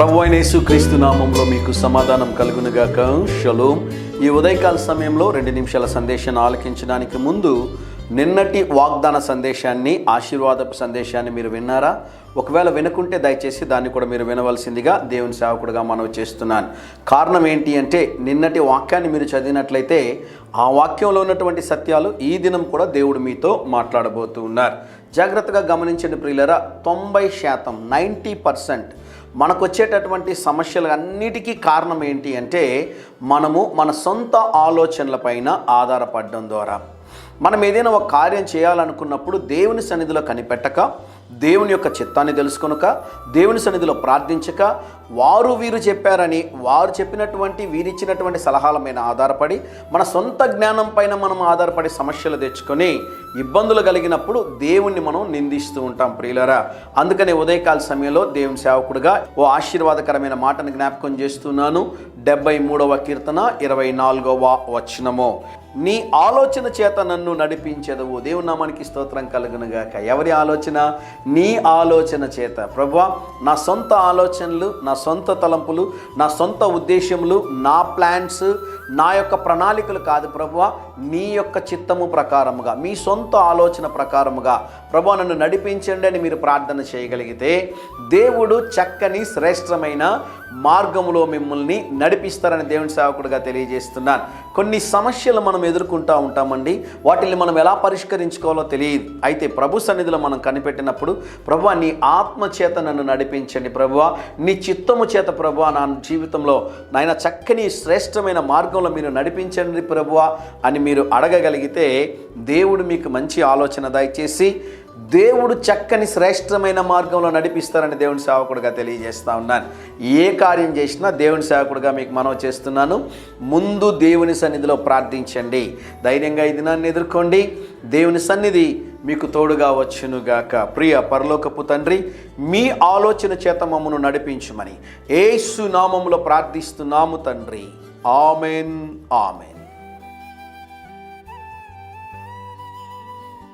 ప్రభువైన యేసుక్రీస్తు నామంలో మీకు సమాధానం కలుగునుగాక. షలోమ్. ఈ ఉదయకాల సమయంలో 2 నిమిషాల సందేశాన్ని ఆలకించడానికి ముందు నిన్నటి వాగ్దాన సందేశాన్ని, ఆశీర్వాదపు సందేశాన్ని మీరు విన్నారా? ఒకవేళ వినకుంటే దయచేసి దాన్ని కూడా మీరు వినవలసిందిగా దేవుని సేవకుడిగా మనవి చేస్తున్నాను. కారణం ఏంటి అంటే, నిన్నటి వాక్యాన్ని మీరు చదివినట్లయితే ఆ వాక్యంలో ఉన్నటువంటి సత్యాలు ఈ దినం కూడా దేవుడు మీతో మాట్లాడబోతూ ఉన్నారు. జాగ్రత్తగా గమనించండి ప్రియులారా. 90%, 90% మనకు వచ్చేటటువంటి సమస్యలు అన్నిటికీ కారణం ఏంటి అంటే, మనము మన సొంత ఆలోచనలపైన ఆధారపడడం ద్వారా. మనం ఏదైనా ఒక కార్యం చేయాలనుకున్నప్పుడు దేవుని సన్నిధిలో కనిపెట్టక, దేవుని యొక్క చిత్తాన్ని తెలుసుకొనక, దేవుని సన్నిధిలో ప్రార్థించక, వారు వీరు చెప్పారని వారు చెప్పినటువంటి వీరిచ్చినటువంటి సలహాల మీద ఆధారపడి, మన సొంత జ్ఞానం పైన మనం ఆధారపడి సమస్యలు తెచ్చుకొని ఇబ్బందులు కలిగినప్పుడు దేవుణ్ణి మనం నిందిస్తూ ఉంటాం ప్రియులారా. అందుకనే ఉదయకాల సమయంలో దేవుని సేవకుడిగా ఓ ఆశీర్వాదకరమైన మాటను జ్ఞాపకం చేస్తున్నాను. 73వ కీర్తన 24వ వచనము. నీ ఆలోచన చేత నన్ను నడిపించెదవు. దేవుని నామానికి స్తోత్రం కలుగునుగాక. ఎవరి ఆలోచన? నీ ఆలోచన చేత. ప్రభువా, నా సొంత ఆలోచనలు, నా సొంత తలంపులు, నా సొంత ఉద్దేశములు, నా ప్లాన్స్, నా యొక్క ప్రణాళికలు కాదు ప్రభువా, నీ యొక్క చిత్తము ప్రకారముగా, మీ సొంత ఆలోచన ప్రకారముగా ప్రభువా నన్ను నడిపించండి అని మీరు ప్రార్థన చేయగలిగితే దేవుడు చక్కని శ్రేష్టమైన మార్గములో మిమ్మల్ని నడిపిస్తారని దేవుని సేవకుడిగా తెలియజేస్తున్నాను. కొన్ని సమస్యలు మనం ఎదుర్కొంటూ ఉంటామండి. వాటిని మనం ఎలా పరిష్కరించుకోవాలో తెలియదు. అయితే ప్రభు సన్నిధిలో మనం కనిపెట్టినప్పుడు, ప్రభువా నీ ఆత్మ చేత నన్ను నడిపించండి ప్రభువా, నీ చిత్తము చేత ప్రభువా నా జీవితంలో నాయన చక్కని శ్రేష్టమైన మార్గంలో మీరు నడిపించండి ప్రభువా అని మీరు అడగగలిగితే దేవుడు మీకు మంచి ఆలోచన దయచేసి దేవుడు చక్కని శ్రేష్టమైన మార్గంలో నడిపిస్తారని దేవుని సేవకుడిగా తెలియజేస్తూ ఉన్నాను. ఏ కార్యం చేసినా దేవుని సేవకుడిగా మీకు మనవి చేస్తున్నాను, ముందు దేవుని సన్నిధిలో ప్రార్థించండి. ధైర్యంగా ఈ దినాన్ని ఎదుర్కోండి. దేవుని సన్నిధి మీకు తోడుగా వచ్చునుగాక. ప్రియ పరలోకపు తండ్రి, మీ ఆలోచన చేత మమ్మను నడిపించుమని యేసు నామములో ప్రార్థిస్తున్నాము తండ్రి. Amen, amen.